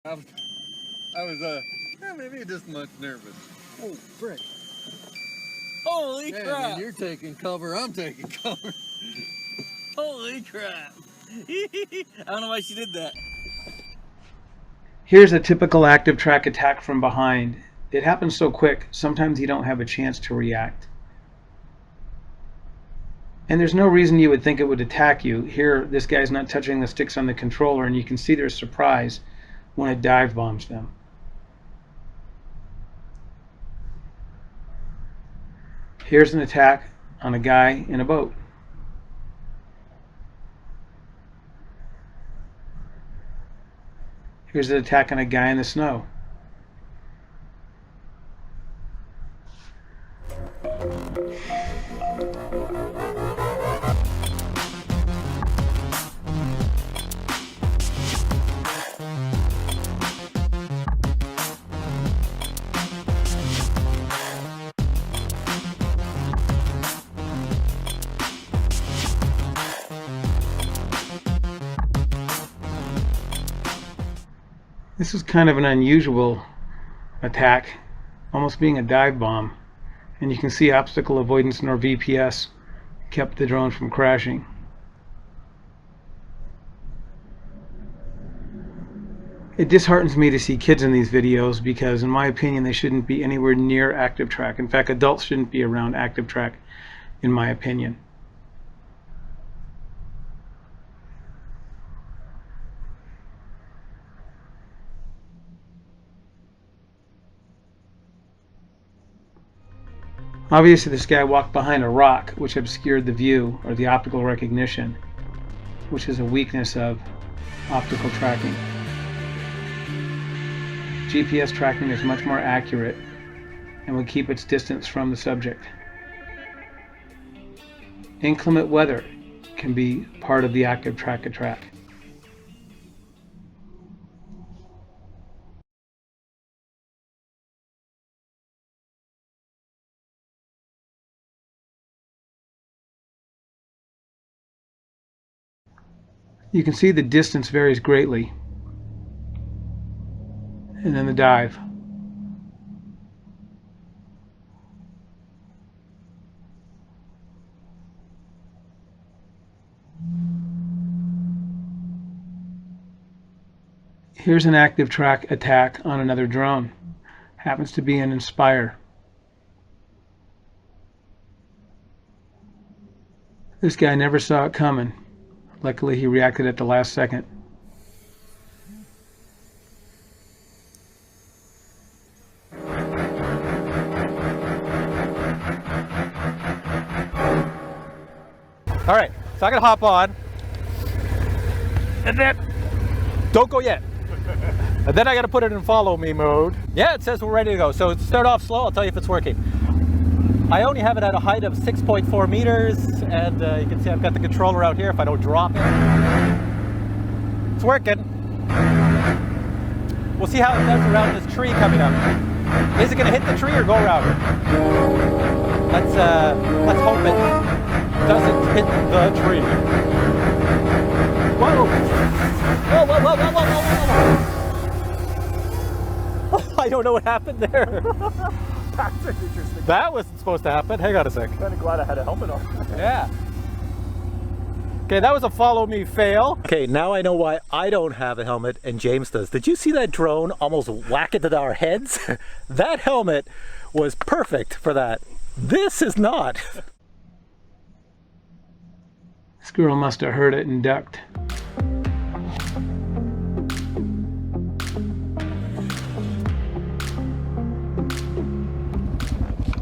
I was maybe just much nervous. Oh, frick. Holy Man, crap! when you're taking cover, I'm taking cover. Holy crap! I don't know why she did that. Here's a typical active track attack from behind. It happens so quick, sometimes you don't have a chance to react. And there's no reason you would think it would attack you. Here, this guy's not touching the sticks on the controller, and you can see their surprise when it dive bombs them. Here's an attack on a guy in a boat. Here's an attack on a guy in the snow. This is kind of an unusual attack, almost being a dive bomb. And you can see obstacle avoidance nor VPS kept the drone from crashing. It disheartens me to see kids in these videos because, in my opinion, they shouldn't be anywhere near active track. In fact, adults shouldn't be around active track, in my opinion. Obviously, this guy walked behind a rock, which obscured the view, or the optical recognition, which is a weakness of optical tracking. GPS tracking is much more accurate and would keep its distance from the subject. Inclement weather can be part of the active track attack. You can see the distance varies greatly. And then the dive. Here's an active track attack on another drone. Happens to be an Inspire. This guy never saw it coming. Luckily, he reacted at the last second. All right, so I'm gonna hop on, and then don't go yet. And then I gotta put it in follow me mode. Yeah, it says we're ready to go. So start off slow. I'll tell you if it's working. I only have it at a height of 6.4 meters, and you can see I've got the controller out here if I don't drop it. It's working. We'll see how it does around this tree coming up. Is it gonna hit the tree or go around it? Let's hope it doesn't hit the tree. Whoa! Whoa, whoa, whoa, whoa, whoa, whoa, whoa! I don't know what happened there. That's interesting. That wasn't supposed to happen. Hang on a sec. I'm kind of glad I had a helmet on. Yeah. Okay, that was a follow me fail. Okay, now I know why I don't have a helmet and James does. Did you see that drone almost whack into our heads? That helmet was perfect for that. This is not. This girl must have heard it and ducked.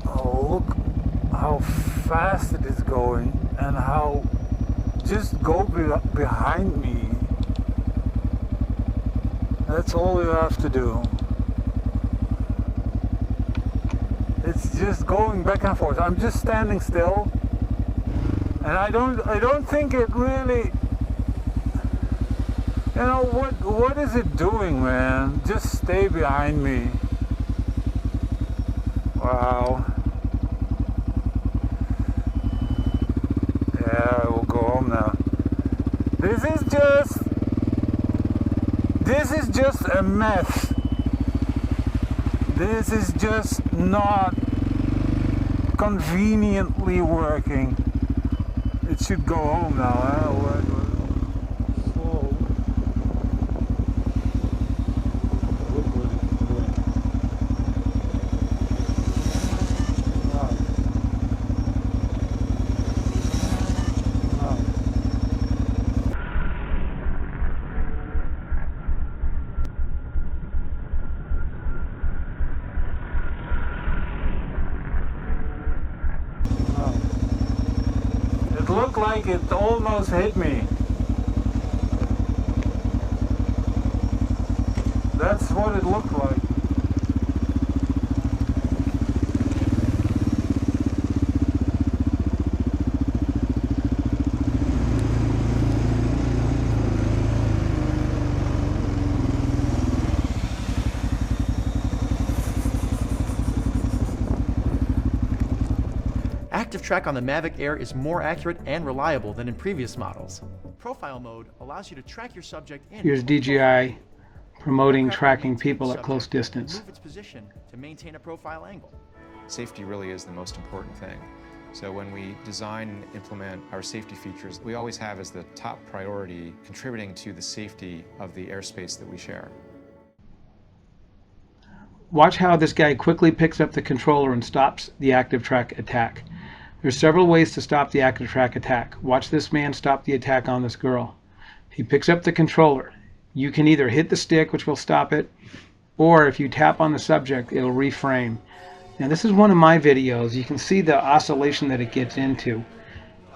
Oh, look how fast it is going and how just go behind me. That's all you have to do. It's just going back and forth. I'm just standing still, and I don't think it really, you know, what is it doing, man? Just stay behind me. Wow. Yeah, I will go home now. This is just This is just a mess. This is just not conveniently working. It should go home now, huh? It looked like it almost hit me. That's what it looked like. Active track on the Mavic Air is more accurate and reliable than in previous models. Profile mode allows you to track your subject in. Here's DJI promoting tracking people at close distance. Move its position to maintain a profile angle. Safety really is the most important thing. So when we design and implement our safety features, we always have as the top priority contributing to the safety of the airspace that we share. Watch how this guy quickly picks up the controller and stops the active track attack. There's several ways to stop the active track attack. Watch this man stop the attack on this girl. He picks up the controller. You can either hit the stick, which will stop it, or if you tap on the subject, it'll reframe. Now this is one of my videos. You can see the oscillation that it gets into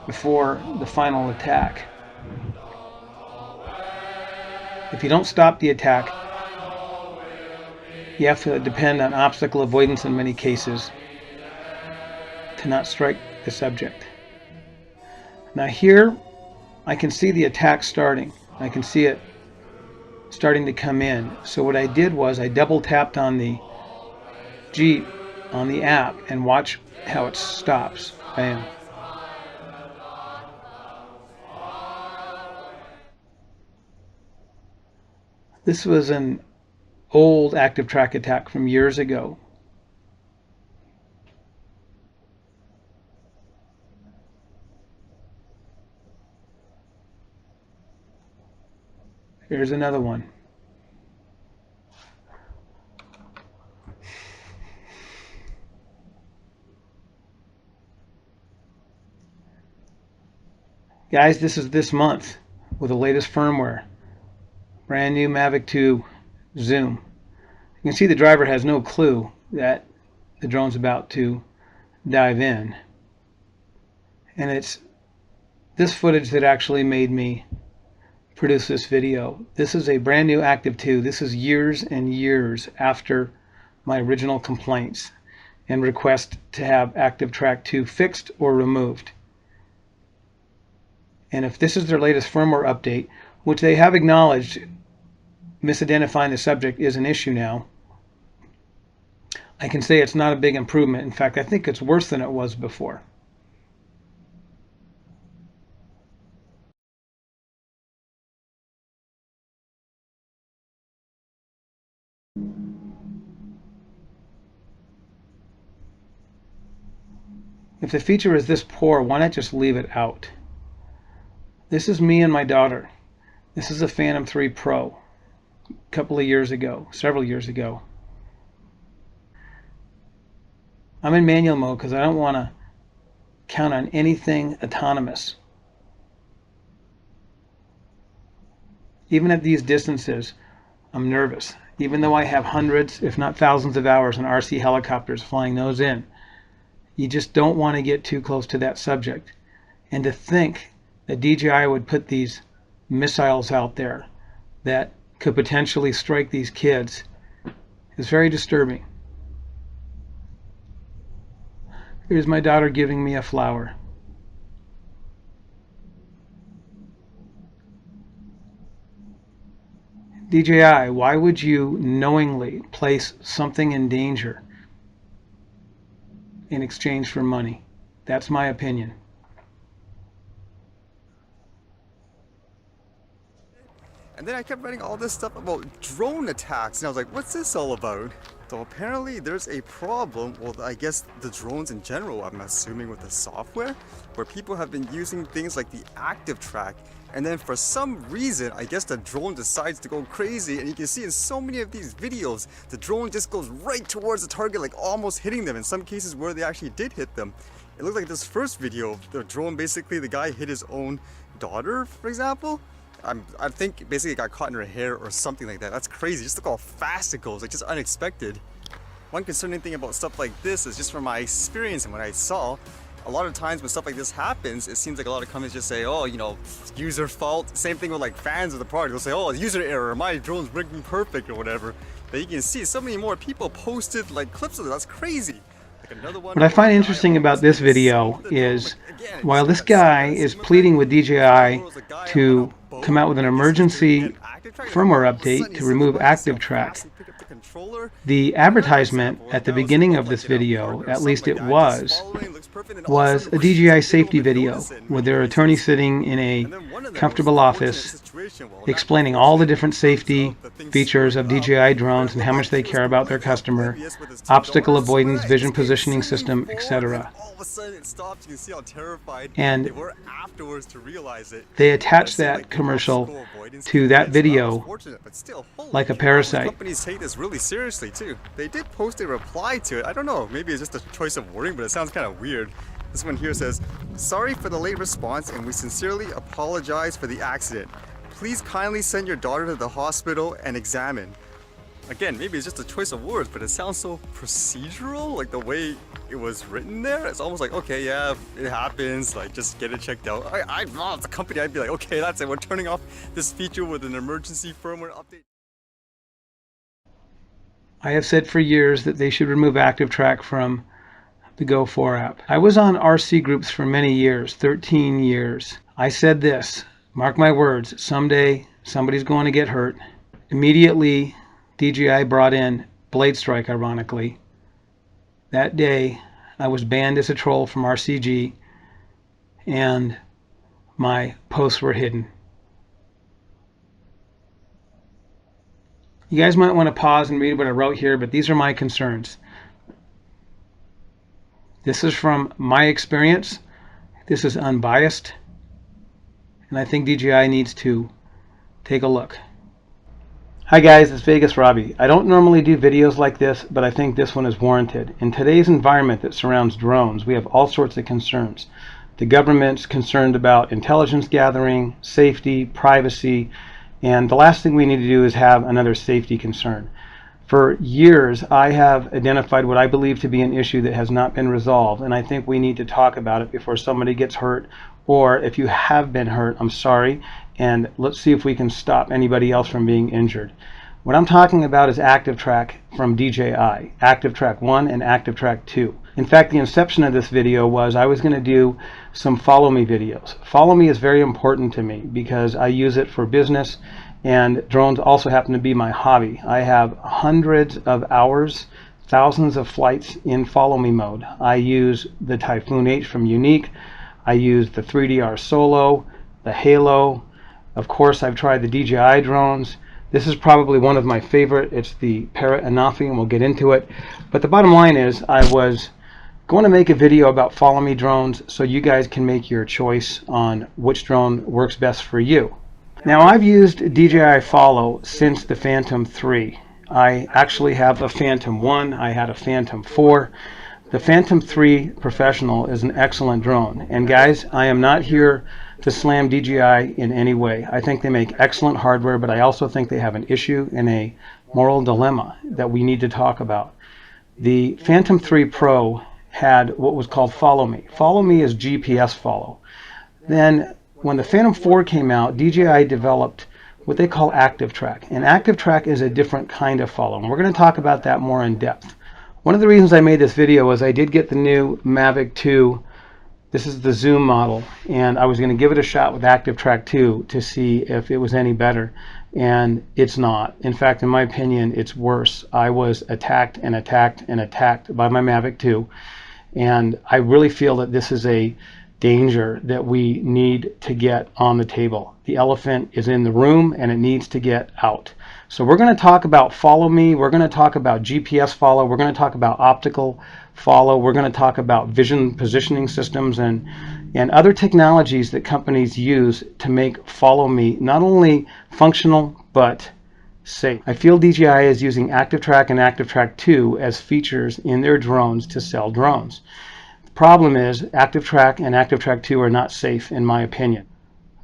before the final attack. If you don't stop the attack, you have to depend on obstacle avoidance in many cases to not strike the subject. Now here I can see the attack starting. I can see it starting to come in. So what I did was I double tapped on the Jeep on the app and watch how it stops. Bam. This was an old active track attack from years ago. Here's another one. Guys, this is this month with the latest firmware. Brand new Mavic 2 zoom. You can see the driver has no clue that the drone's about to dive in. And it's this footage that actually made me produce this video. This is a brand new Active 2. This is years and years after my original complaints and request to have Active Track 2 fixed or removed. And if this is their latest firmware update, which they have acknowledged misidentifying the subject is an issue now, I can say it's not a big improvement. In fact, I think it's worse than it was before. If the feature is this poor, why not just leave it out? This is me and my daughter. This is a Phantom 3 Pro. A couple of years ago, several years ago. I'm in manual mode because I don't want to count on anything autonomous. Even at these distances, I'm nervous. Even though I have hundreds, if not thousands of hours in RC helicopters flying those in. You just don't want to get too close to that subject. And to think that DJI would put these missiles out there that could potentially strike these kids is very disturbing. Here's my daughter giving me a flower. DJI, why would you knowingly place something in danger in exchange for money? That's my opinion. And then I kept reading all this stuff about drone attacks, and I was like, what's this all about? So apparently there's a problem, well, I guess the drones in general, I'm assuming with the software, where people have been using things like the active track, and then for some reason, I guess the drone decides to go crazy, and you can see in so many of these videos, the drone just goes right towards the target, like almost hitting them, in some cases where they actually did hit them. It looked like this first video, the drone, basically the guy hit his own daughter, for example. I think basically it got caught in her hair or something like that. That's crazy. Just look how fast it goes, like just unexpected. One concerning thing about stuff like this is just from my experience and what I saw, a lot of times when stuff like this happens, it seems like a lot of companies just say, oh, you know, user fault. Same thing with like fans of the product. They'll say, oh, user error, my drone's working perfect or whatever. But you can see so many more people posted like clips of it. That's crazy. What I find interesting about this video is, while this guy is pleading with DJI to come out with an emergency firmware update to remove active track, the advertisement at the beginning of this video, at least it was a DJI safety video with their attorney sitting in a comfortable office explaining all the different safety features of DJI drones and how much they care about their customer, obstacle avoidance, vision positioning system, etc. And they attach that commercial to that video like a parasite. Companies take this really seriously too. They did post a reply to it. I don't know, maybe it's just a choice of wording, but it sounds kind of weird. This one here says, sorry for the late response and we sincerely apologize for the accident. Please kindly send your daughter to the hospital and examine. Again, maybe it's just a choice of words, but it sounds so procedural, like the way it was written there. It's almost like, okay, yeah, it happens, like just get it checked out. If it's a company, I'd be like, okay, that's it, we're turning off this feature with an emergency firmware update. I have said for years that they should remove active track from the Go 4 app. I was on RC groups for many years, 13 years. I said this, mark my words, someday somebody's going to get hurt. Immediately, DJI brought in Blade Strike, ironically. That day, I was banned as a troll from RCG, and my posts were hidden. You guys might want to pause and read what I wrote here, but these are my concerns. This is from my experience. This is unbiased, and I think DJI needs to take a look. Hi guys, it's Vegas Robbie. I don't normally do videos like this, but I think this one is warranted. In today's environment that surrounds drones, we have all sorts of concerns. The government's concerned about intelligence gathering, safety, privacy, and the last thing we need to do is have another safety concern. For years, I have identified what I believe to be an issue that has not been resolved, and I think we need to talk about it before somebody gets hurt, or if you have been hurt, I'm sorry, and let's see if we can stop anybody else from being injured. What I'm talking about is active track from DJI, active track 1 and active track 2. In fact, the inception of this video was I was going to do some follow me videos. Follow me is very important to me because I use it for business, and drones also happen to be my hobby. I have hundreds of hours, thousands of flights in follow me mode. I use the Typhoon H from Unique. I use the 3DR Solo, the Halo. Of course, I've tried the DJI drones. This is probably one of my favorite. It's the Parrot Anafi, and we'll get into it. But the bottom line is I was going to make a video about follow me drones so you guys can make your choice on which drone works best for you. Now, I've used DJI Follow since the Phantom 3. I actually have a Phantom 1. I had a Phantom 4. The Phantom 3 Professional is an excellent drone. And guys, I am not here to slam DJI in any way. I think they make excellent hardware, but I also think they have an issue and a moral dilemma that we need to talk about. The Phantom 3 Pro had what was called Follow Me. Follow Me is GPS follow. Then when the Phantom 4 came out, DJI developed what they call active track. And active track is a different kind of follow. And we're going to talk about that more in depth. One of the reasons I made this video was I did get the new Mavic 2. This is the Zoom model, and I was going to give it a shot with active track 2 to see if it was any better, and it's not. In fact, in my opinion, it's worse. I was attacked and attacked and attacked by my Mavic 2, and I really feel that this is a danger that we need to get on the table. The elephant is in the room and it needs to get out. So we're going to talk about follow me, we're going to talk about GPS follow, we're going to talk about optical follow, we're going to talk about vision positioning systems and other technologies that companies use to make follow me not only functional but safe. I feel DJI is using ActiveTrack and ActiveTrack 2 as features in their drones to sell drones. The problem is ActiveTrack and ActiveTrack 2 are not safe in my opinion.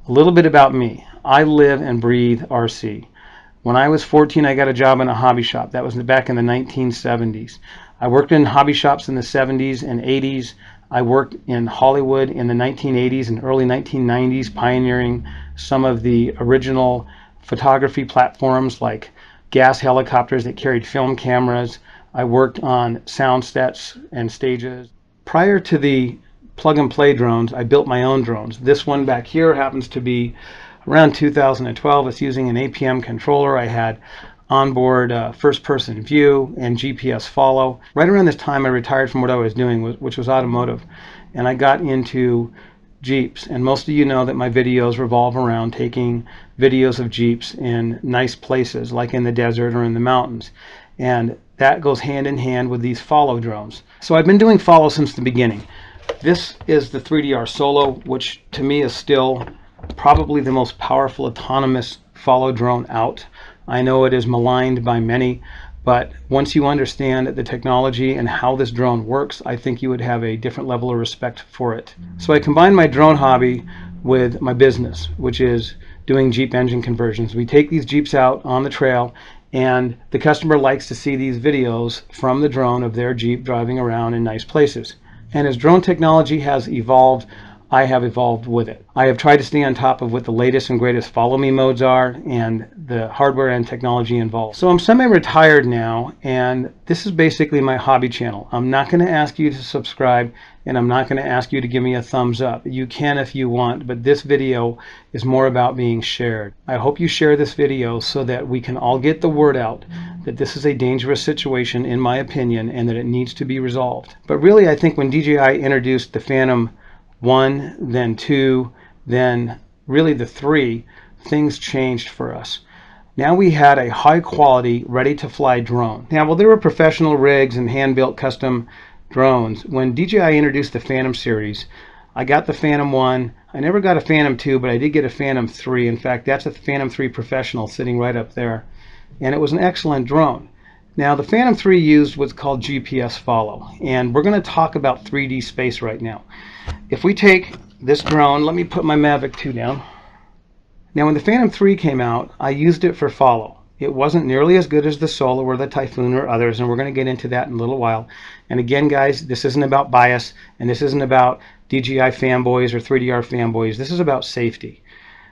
A little bit about me. I live and breathe RC. When I was 14, I got a job in a hobby shop. That was back in the 1970s. I worked in hobby shops in the 70s and 80s. I worked in Hollywood in the 1980s and early 1990s, pioneering some of the original photography platforms like gas helicopters that carried film cameras. I worked on sound sets and stages. Prior to the plug-and-play drones, I built my own drones. This one back here happens to be around 2012. It's using an APM controller. I had onboard first-person view and GPS follow. Right around this time, I retired from what I was doing, which was automotive, and I got into Jeeps. And most of you know that my videos revolve around taking videos of Jeeps in nice places, like in the desert or in the mountains. And that goes hand in hand with these follow drones. So I've been doing follow since the beginning. This is the 3DR Solo, which to me is still probably the most powerful autonomous follow drone out. I know it is maligned by many, but once you understand the technology and how this drone works, I think you would have a different level of respect for it. So I combine my drone hobby with my business, which is doing Jeep engine conversions. We take these Jeeps out on the trail, and the customer likes to see these videos from the drone of their Jeep driving around in nice places. And as drone technology has evolved, I have evolved with it. I have tried to stay on top of what the latest and greatest follow me modes are and the hardware and technology involved. So I'm semi-retired now, and this is basically my hobby channel. I'm not going to ask you to subscribe, and I'm not going to ask you to give me a thumbs up. You can if you want, but this video is more about being shared. I hope you share this video so that we can all get the word out that this is a dangerous situation in my opinion and that it needs to be resolved. But really, I think when DJI introduced the Phantom 1, then 2, then really the 3, things changed for us. Now we had a high quality, ready to fly drone. Now, while there were professional rigs and hand-built custom drones, when DJI introduced the Phantom series, I got the Phantom 1. I never got a Phantom 2, but I did get a Phantom 3. In fact, that's a Phantom 3 Professional sitting right up there. And it was an excellent drone. Now, the Phantom 3 used what's called GPS follow, and we're going to talk about 3D space right now. If we take this drone, let me put my Mavic 2 down. Now, when the Phantom 3 came out, I used it for follow. It wasn't nearly as good as the Solo or the Typhoon or others, and we're going to get into that in a little while. And again, guys, this isn't about bias, and this isn't about DJI fanboys or 3DR fanboys. This is about safety.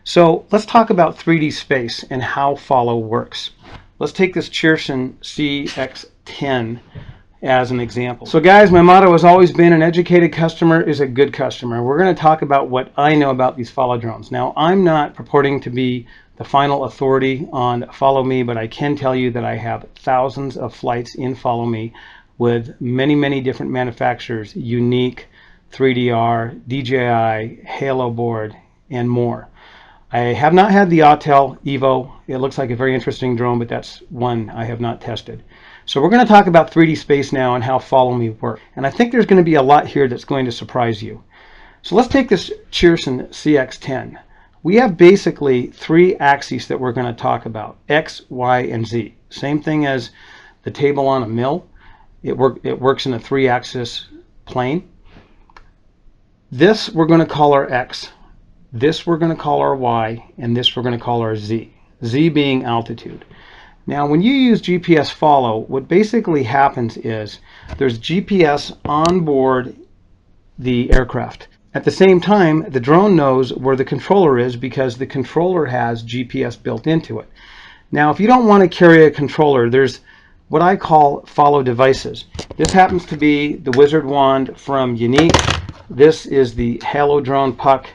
So let's talk about 3D space and how follow works. Let's take this Cheerson CX10 as an example. So guys, my motto has always been an educated customer is a good customer. We're going to talk about what I know about these follow drones. Now, I'm not purporting to be the final authority on follow me, but I can tell you that I have thousands of flights in follow me with many different manufacturers, Unique, 3DR, DJI, Halo board, and more. I have not had the Optical Evo. It looks like a very interesting drone, but that's one I have not tested. So we're going to talk about 3D space now and how follow me works. And I think there's going to be a lot here that's going to surprise you. So let's take this Cheerson CX10. We have basically 3 axes that we're going to talk about, X, Y, and Z. Same thing as the table on a mill. It works in a 3-axis plane. This we're going to call our X. This we're going to call our Y, and this we're going to call our Z. Z being altitude. Now, when you use GPS follow, what basically happens is there's GPS on board the aircraft. At the same time, the drone knows where the controller is because the controller has GPS built into it. Now, if you don't want to carry a controller, there's what I call follow devices. This happens to be the Wizard Wand from Unique. This is the Halo Drone Puck.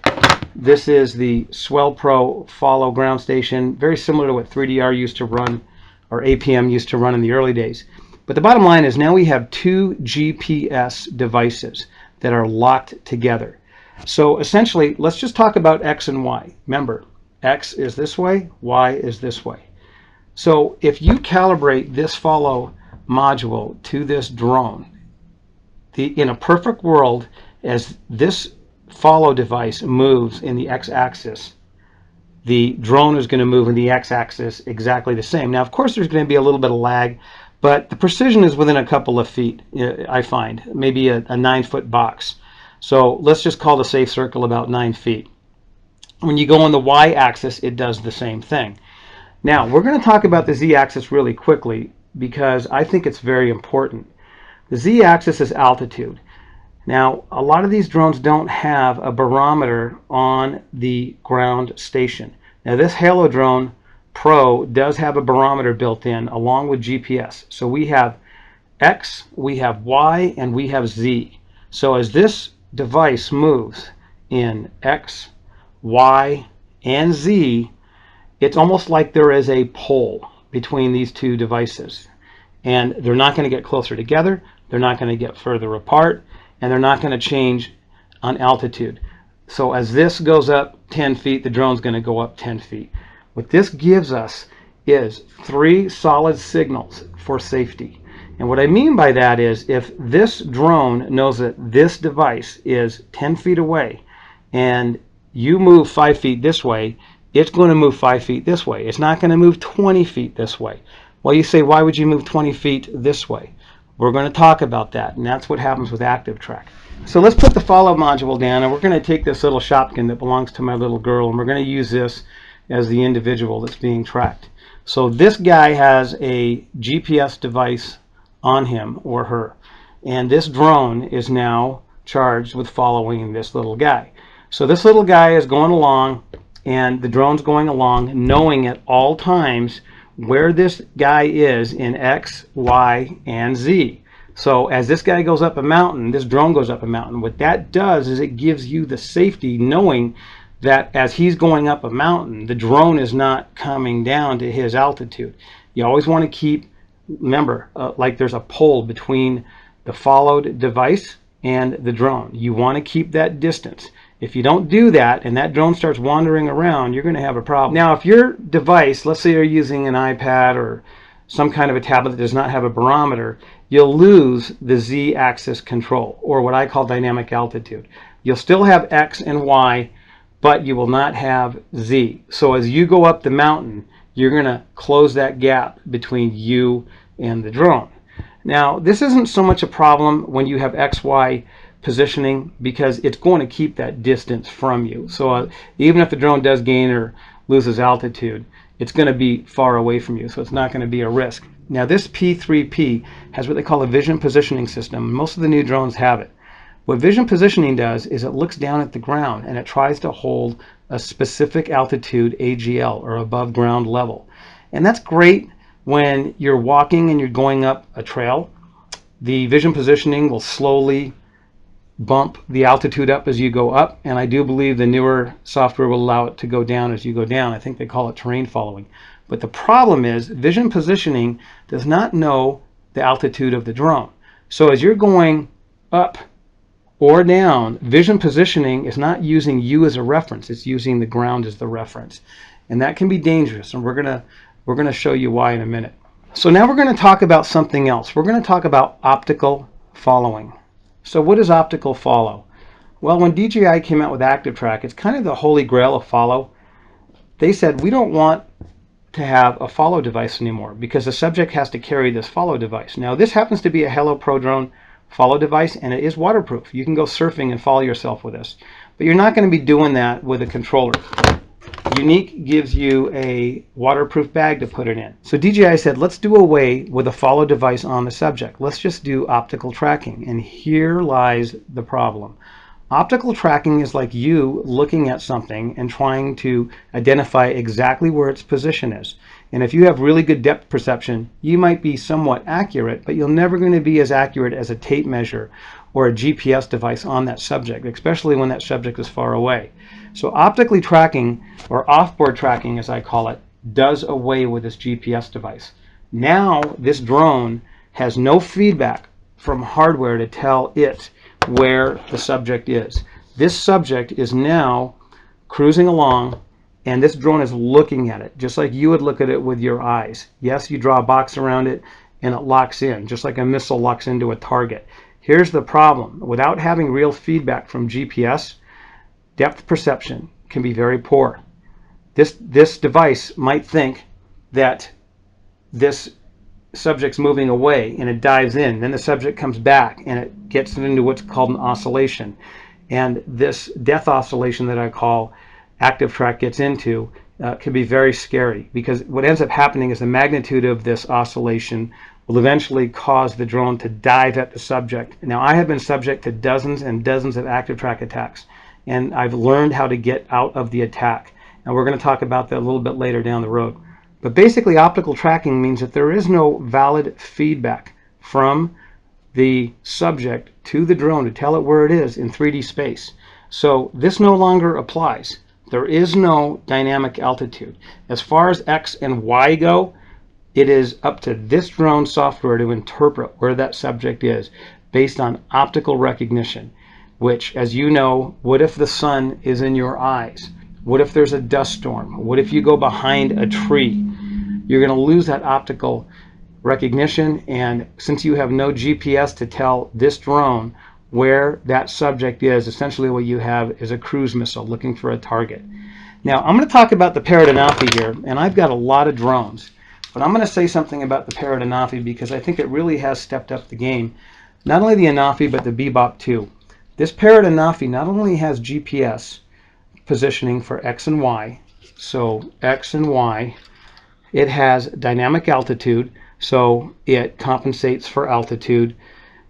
This is the Swell Pro Follow Ground Station, very similar to what 3DR used to run, or APM used to run in the early days. But the bottom line is now we have 2 GPS devices that are locked together. So essentially, let's just talk about X and Y. Remember, X is this way, Y is this way. So if you calibrate this follow module to this drone, in a perfect world, as this follow device moves in the X-axis, the drone is going to move in the X-axis exactly the same. Now, of course, there's going to be a little bit of lag, but the precision is within a couple of feet, I find, maybe a 9-foot box. So let's just call the safe circle about 9 feet. When you go on the Y-axis, it does the same thing. Now, we're going to talk about the Z-axis really quickly because I think it's very important. The Z-axis is altitude. Now, a lot of these drones don't have a barometer on the ground station. Now, this Halo Drone Pro does have a barometer built in along with GPS. So we have X, we have Y, and we have Z. So as this device moves in X, Y, and Z, it's almost like there is a pole between these two devices. And they're not going to get closer together, they're not going to get further apart, and they're not going to change on altitude. So as this goes up 10 feet, the drone's going to go up 10 feet. What this gives us is 3 solid signals for safety. And what I mean by that is if this drone knows that this device is 10 feet away and you move 5 feet this way, it's going to move 5 feet this way. It's not going to move 20 feet this way. Well, you say, why would you move 20 feet this way? We're going to talk about that, and that's what happens with active track. So let's put the follow module down, and we're going to take this little shotgun that belongs to my little girl, and we're going to use this as the individual that's being tracked. So this guy has a GPS device on him or her, and this drone is now charged with following this little guy. So this little guy is going along, and the drone's going along knowing at all times where this guy is in X, Y, and Z. So as this guy goes up a mountain, this drone goes up a mountain. What that does is it gives you the safety knowing that as he's going up a mountain, the drone is not coming down to his altitude. You always want to keep, remember, like there's a pole between the followed device and the drone. You want to keep that distance. If you don't do that and that drone starts wandering around, you're going to have a problem. Now, if your device, let's say you're using an iPad or some kind of a tablet that does not have a barometer, you'll lose the Z-axis control, or what I call dynamic altitude. You'll still have X and Y, but you will not have Z. So as you go up the mountain, you're going to close that gap between you and the drone. Now, this isn't so much a problem when you have XY positioning because it's going to keep that distance from you. So even if the drone does gain or loses altitude, it's going to be far away from you, so it's not going to be a risk. Now this P3P has what they call a vision positioning system. Most of the new drones have it. What vision positioning does is it looks down at the ground and it tries to hold a specific altitude AGL, or above ground level. And that's great when you're walking and you're going up a trail. The vision positioning will slowly bump the altitude up as you go up, and I do believe the newer software will allow it to go down as you go down. I think they call it terrain following. But the problem is vision positioning does not know the altitude of the drone. So as you're going up or down, vision positioning is not using you as a reference, it's using the ground as the reference. And that can be dangerous, and we're gonna show you why in a minute. So now we're going to talk about something else. We're going to talk about optical following. So what is optical follow? Well, when DJI came out with Active Track, it's kind of the holy grail of follow. They said, we don't want to have a follow device anymore because the subject has to carry this follow device. Now, this happens to be a Halo Pro drone follow device, and it is waterproof. You can go surfing and follow yourself with this. But you're not going to be doing that with a controller. Unique gives you a waterproof bag to put it in. So DJI said, let's do away with a follow device on the subject. Let's just do optical tracking. And here lies the problem. Optical tracking is like you looking at something and trying to identify exactly where its position is. And if you have really good depth perception, you might be somewhat accurate, but you're never going to be as accurate as a tape measure or a GPS device on that subject, especially when that subject is far away. So optically tracking, or offboard tracking as I call it, does away with this GPS device. Now this drone has no feedback from hardware to tell it where the subject is. This subject is now cruising along, and this drone is looking at it, just like you would look at it with your eyes. Yes, you draw a box around it, and it locks in, just like a missile locks into a target. Here's the problem. Without having real feedback from GPS, depth perception can be very poor. This device might think that this subject's moving away, and it dives in. Then the subject comes back, and it gets into what's called an oscillation. And this death oscillation that I call active track gets into can be very scary, because what ends up happening is the magnitude of this oscillation will eventually cause the drone to dive at the subject. Now, I have been subject to dozens and dozens of active track attacks, and I've learned how to get out of the attack. And we're going to talk about that a little bit later down the road. But basically, optical tracking means that there is no valid feedback from the subject to the drone to tell it where it is in 3D space. So this no longer applies. There is no dynamic altitude. As far as X and Y go, it is up to this drone software to interpret where that subject is based on optical recognition, which, as you know, what if the sun is in your eyes? What if there's a dust storm? What if you go behind a tree? You're going to lose that optical recognition, and since you have no GPS to tell this drone where that subject is, essentially what you have is a cruise missile looking for a target. Now, I'm going to talk about the Parrot Anafi here, and I've got a lot of drones, but I'm going to say something about the Parrot Anafi because I think it really has stepped up the game. Not only the Anafi, but the Bebop too. This Parrot Anafi not only has GPS positioning for X and Y, so X and Y, it has dynamic altitude, so it compensates for altitude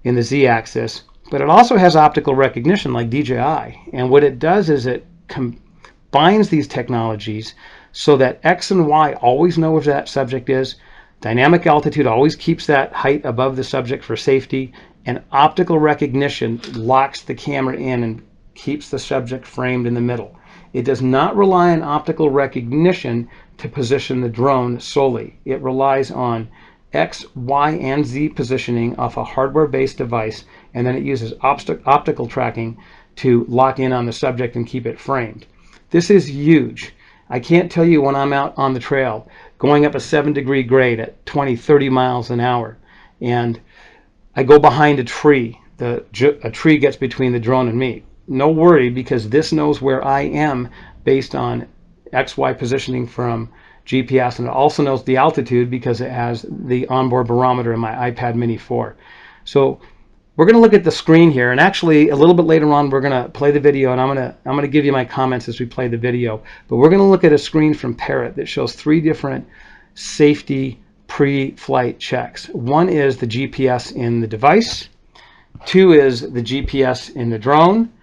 in the Z-axis, but it also has optical recognition like DJI, and what it does is it combines these technologies so that X and Y always know where that subject is, dynamic altitude always keeps that height above the subject for safety, and optical recognition locks the camera in and keeps the subject framed in the middle. It does not rely on optical recognition to position the drone solely. It relies on X, Y, and Z positioning off a hardware-based device, and then it uses optical tracking to lock in on the subject and keep it framed. This is huge. I can't tell you when I'm out on the trail going up a 7-degree grade at 20, 30 miles an hour, and I go behind a tree. A tree gets between the drone and me. No worry, because this knows where I am based on XY positioning from GPS, and it also knows the altitude because it has the onboard barometer in my iPad Mini 4. So we're going to look at the screen here, and actually a little bit later on we're going to play the video, and I'm going to give you my comments as we play the video. But we're going to look at a screen from Parrot that shows 3 different safety pre-flight checks. One is the GPS in the device, 2 is the GPS in the drone,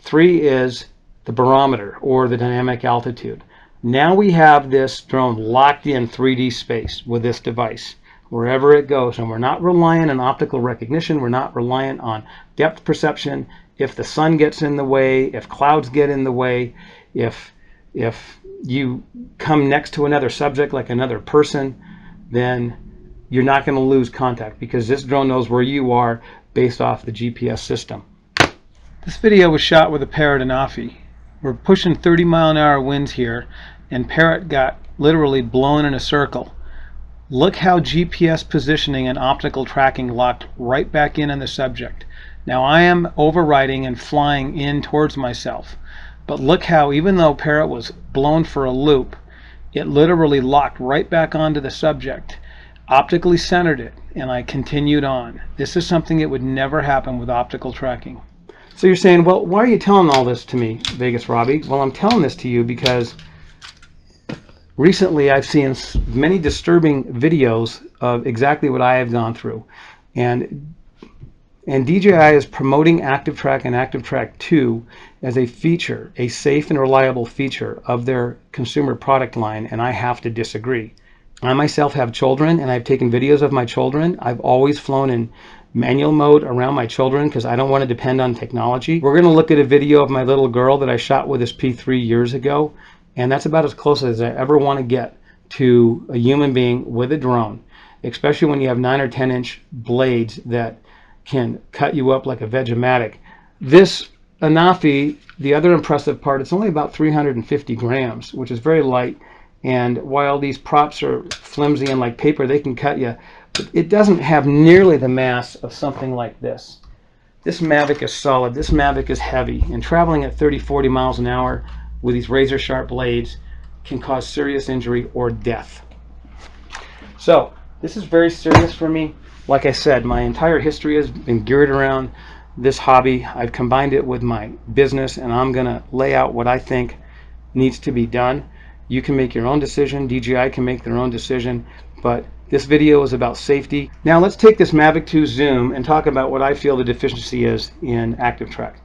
3 is the barometer or the dynamic altitude. Now we have this drone locked in 3D space with this device wherever it goes, and we're not reliant on optical recognition, we're not reliant on depth perception. If the sun gets in the way, if clouds get in the way, if you come next to another subject like another person, then you're not going to lose contact because this drone knows where you are based off the GPS system. This video was shot with a Parrot Anafi. We're pushing 30-mile-an-hour winds here, and Parrot got literally blown in a circle. Look how GPS positioning and optical tracking locked right back in on the subject. Now I am overriding and flying in towards myself, but look how, even though Parrot was blown for a loop, it literally locked right back onto the subject, optically centered it, and I continued on. This is something that would never happen with optical tracking. So you're saying, well, why are you telling all this to me, Vegas Robbie? Well, I'm telling this to you because recently I've seen many disturbing videos of exactly what I have gone through. And DJI is promoting Active Track and Active Track 2 as a feature, a safe and reliable feature of their consumer product line, and I have to disagree. I myself have children, and I've taken videos of my children. I've always flown in manual mode around my children because I don't want to depend on technology. We're going to look at a video of my little girl that I shot with this P3 years ago, and that's about as close as I ever want to get to a human being with a drone, especially when you have 9 or 10 inch blades that can cut you up like a Vegematic. This Anafi, the other impressive part, it's only about 350 grams, which is very light. And while these props are flimsy and like paper, they can cut you. But it doesn't have nearly the mass of something like this. This Mavic is solid. This Mavic is heavy. And traveling at 30-40 miles an hour with these razor sharp blades can cause serious injury or death. So this is very serious for me. Like I said, my entire history has been geared around this hobby. I've combined it with my business, and I'm going to lay out what I think needs to be done. You can make your own decision. DJI can make their own decision, but this video is about safety. Now let's take this Mavic 2 Zoom and talk about what I feel the deficiency is in ActiveTrack.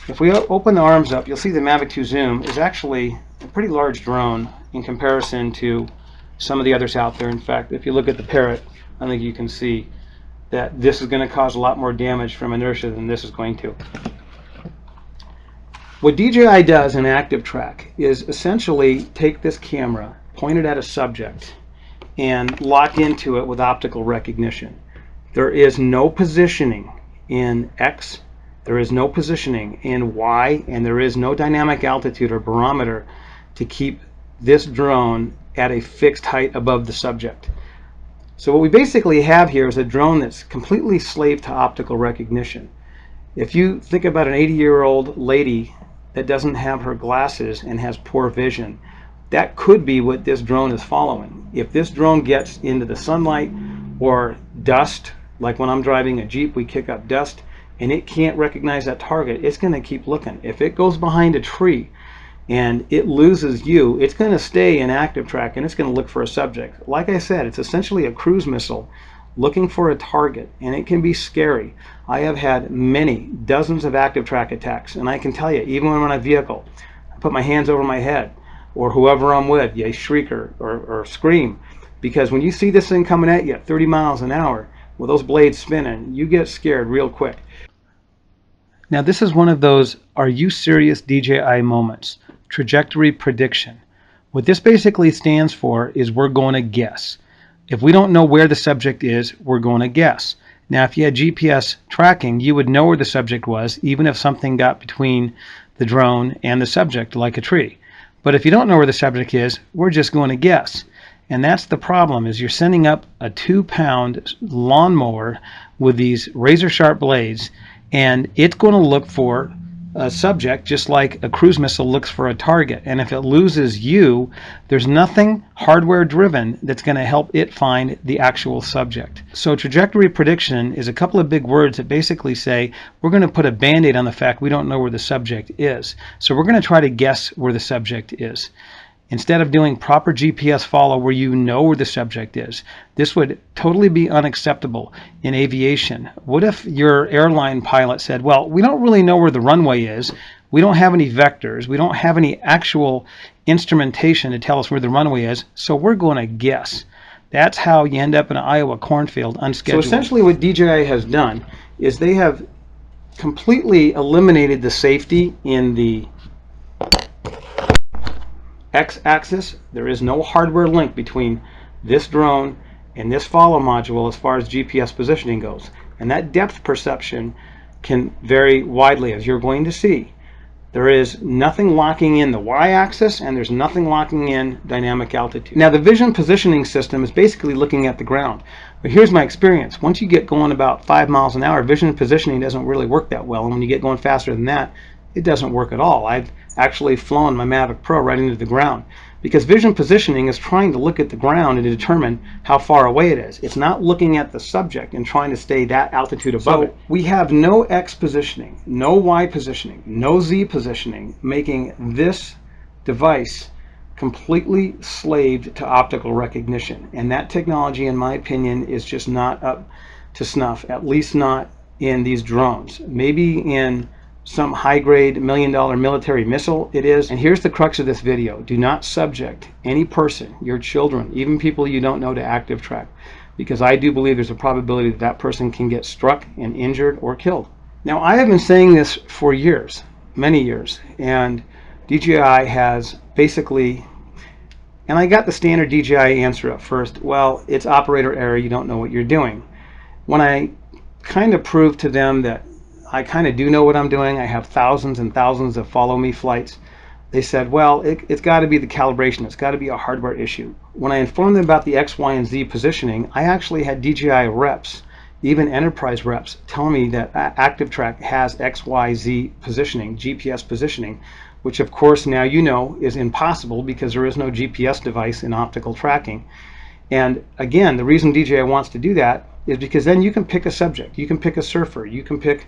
If we open the arms up, you'll see the Mavic 2 Zoom is actually a pretty large drone in comparison to some of the others out there. In fact, if you look at the Parrot, I think you can see that this is going to cause a lot more damage from inertia than this is going to. What DJI does in ActiveTrack is essentially take this camera, point it at a subject, and lock into it with optical recognition. There is no positioning in X, there is no positioning in Y, and there is no dynamic altitude or barometer to keep this drone at a fixed height above the subject. So what we basically have here is a drone that's completely slave to optical recognition. If you think about an 80-year-old lady that doesn't have her glasses and has poor vision, that could be what this drone is following. If this drone gets into the sunlight or dust, like when I'm driving a Jeep, we kick up dust, and it can't recognize that target, it's going to keep looking. If it goes behind a tree and it loses you, it's going to stay in ActiveTrack and it's going to look for a subject. Like I said, it's essentially a cruise missile looking for a target, and it can be scary. I have had many, dozens of ActiveTrack attacks, and I can tell you, even when I'm in a vehicle, I put my hands over my head, or whoever I'm with, you shriek or scream, because when you see this thing coming at you at 30 miles an hour with those blades spinning, you get scared real quick. Now this is one of those "Are you serious DJI" moments. Trajectory prediction. What this basically stands for is we're going to guess. If we don't know where the subject is, we're going to guess. Now if you had GPS tracking, you would know where the subject was, even if something got between the drone and the subject, like a tree. But if you don't know where the subject is, we're just going to guess. And that's the problem, is you're sending up a 2-pound lawnmower with these razor sharp blades, and it's going to look for a subject just like a cruise missile looks for a target. And if it loses you, there's nothing hardware driven that's going to help it find the actual subject. So trajectory prediction is a couple of big words that basically say we're going to put a band-aid on the fact we don't know where the subject is. So we're going to try to guess where the subject is, instead of doing proper GPS follow where you know where the subject is. This would totally be unacceptable in aviation. What if your airline pilot said, well, we don't really know where the runway is, we don't have any vectors, we don't have any actual instrumentation to tell us where the runway is, so we're going to guess. That's how you end up in an Iowa cornfield unscheduled. So essentially what DJI has done is they have completely eliminated the safety in the X-axis. There is no hardware link between this drone and this follow module as far as GPS positioning goes. And that depth perception can vary widely, as you're going to see. There is nothing locking in the Y-axis, and there's nothing locking in dynamic altitude. Now the vision positioning system is basically looking at the ground. But here's my experience. Once you get going about 5 miles an hour, vision positioning doesn't really work that well. And when you get going faster than that, it doesn't work at all. I've actually flown my Mavic Pro right into the ground, because vision positioning is trying to look at the ground and to determine how far away it is. It's not looking at the subject and trying to stay that altitude above it. We have no X positioning, no Y positioning, no Z positioning, making this device completely slaved to optical recognition. And that technology, in my opinion, is just not up to snuff, at least not in these drones. Maybe in some high-grade $1 million military missile it is. And here's the crux of this video. Do not subject any person, your children, even people you don't know, to ActiveTrack, because I do believe there's a probability that that person can get struck and injured or killed. Now I have been saying this for years, many years, and DJI has basically, and I got the standard DJI answer at first, well, it's operator error, you don't know what you're doing. When I kind of proved to them that I kind of do know what I'm doing. I have thousands and thousands of follow me flights. They said, well, it's got to be the calibration. It's got to be a hardware issue. When I informed them about the X, Y, and Z positioning, I actually had DJI reps, even enterprise reps, tell me that ActiveTrack has X, Y, Z positioning, GPS positioning, which of course now you know is impossible because there is no GPS device in optical tracking. And again, the reason DJI wants to do that is because then you can pick a subject. You can pick a surfer. You can pick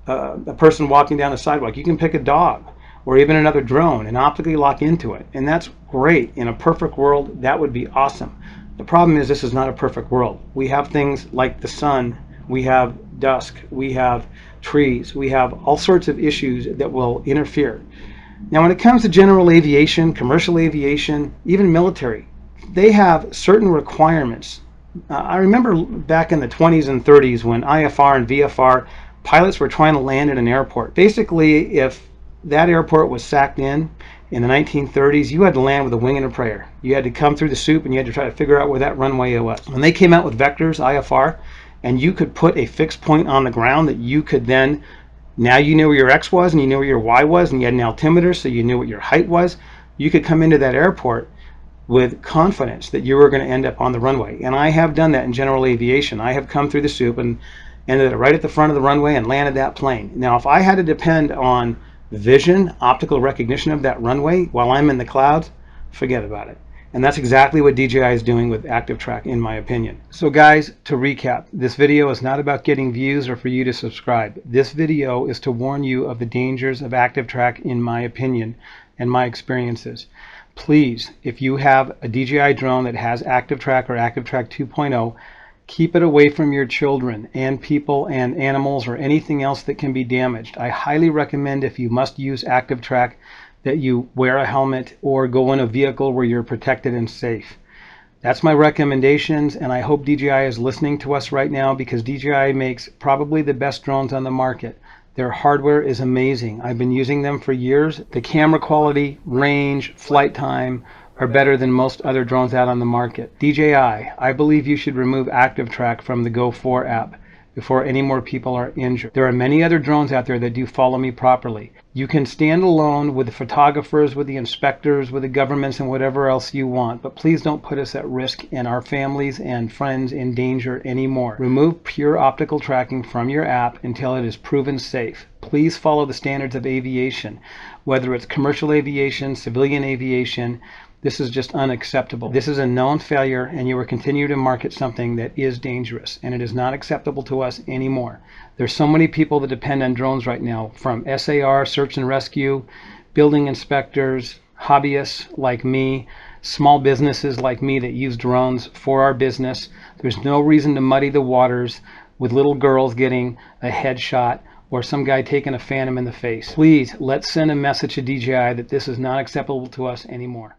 a person walking down a sidewalk. You can pick a dog or even another drone and optically lock into it. And that's great. In a perfect world, that would be awesome. The problem is this is not a perfect world. We have things like the sun, we have dusk, we have trees, we have all sorts of issues that will interfere. Now when it comes to general aviation, commercial aviation, even military, they have certain requirements. I remember back in the 20s and 30s when IFR and VFR pilots were trying to land at an airport. Basically, if that airport was sacked in the 1930s, you had to land with a wing and a prayer. You had to come through the soup and you had to try to figure out where that runway was. When they came out with vectors, IFR, and you could put a fixed point on the ground that you could then, now you knew where your X was and you knew where your Y was and you had an altimeter so you knew what your height was, you could come into that airport with confidence that you were going to end up on the runway. And I have done that in general aviation. I have come through the soup and ended up right at the front of the runway and landed that plane. Now if I had to depend on vision, optical recognition of that runway while I'm in the clouds, forget about it. And that's exactly what DJI is doing with ActiveTrack, in my opinion. So guys, to recap, this video is not about getting views or for you to subscribe. This video is to warn you of the dangers of ActiveTrack, in my opinion and my experiences. Please, if you have a DJI drone that has ActiveTrack or ActiveTrack 2.0, keep it away from your children and people and animals or anything else that can be damaged. I highly recommend, if you must use ActiveTrack, that you wear a helmet or go in a vehicle where you're protected and safe. That's my recommendations, and I hope DJI is listening to us right now, because DJI makes probably the best drones on the market. Their hardware is amazing. I've been using them for years. The camera quality, range, flight time are better than most other drones out on the market. DJI, I believe you should remove ActiveTrack from the Go 4 app before any more people are injured. There are many other drones out there that do follow me properly. You can stand alone with the photographers, with the inspectors, with the governments, and whatever else you want, but please don't put us at risk and our families and friends in danger anymore. Remove pure optical tracking from your app until it is proven safe. Please follow the standards of aviation, whether it's commercial aviation, civilian aviation. This is just unacceptable. This is a known failure, and you will continue to market something that is dangerous, and it is not acceptable to us anymore. There's so many people that depend on drones right now, from SAR, search and rescue, building inspectors, hobbyists like me, small businesses like me that use drones for our business. There's no reason to muddy the waters with little girls getting a headshot or some guy taking a phantom in the face. Please, let's send a message to DJI that this is not acceptable to us anymore.